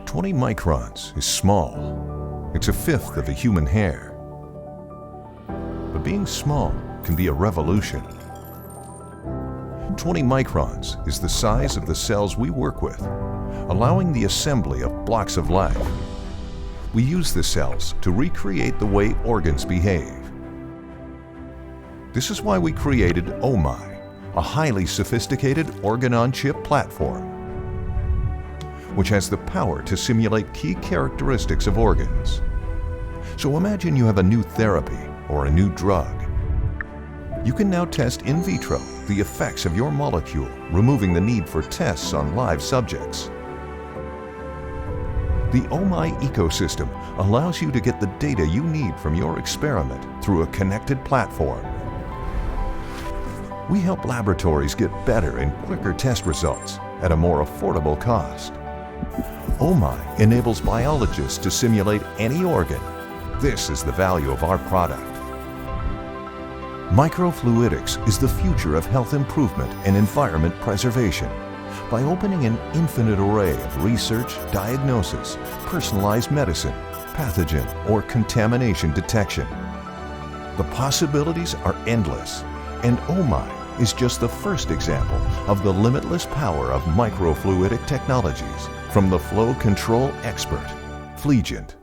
20 microns is small. It's a fifth of a human hair. But being small can be a revolution. 20 microns is the size of the cells we work with, allowing the assembly of blocks of life. We use the cells to recreate the way organs behave. This is why we created OMI, a highly sophisticated organ-on-chip platform, which has the power to simulate key characteristics of organs. So imagine you have a new therapy or a new drug. You can now test in vitro the effects of your molecule, removing the need for tests on live subjects. The OMI ecosystem allows you to get the data you need from your experiment through a connected platform. We help laboratories get better and quicker test results at a more affordable cost. OMI enables biologists to simulate any organ. This is the value of our product. Microfluidics is the future of health improvement and environment preservation. By opening an infinite array of research, diagnosis, personalized medicine, pathogen, or contamination detection. The possibilities are endless, and OMI is just the first example of the limitless power of microfluidic technologies from the flow control expert, Fluigent.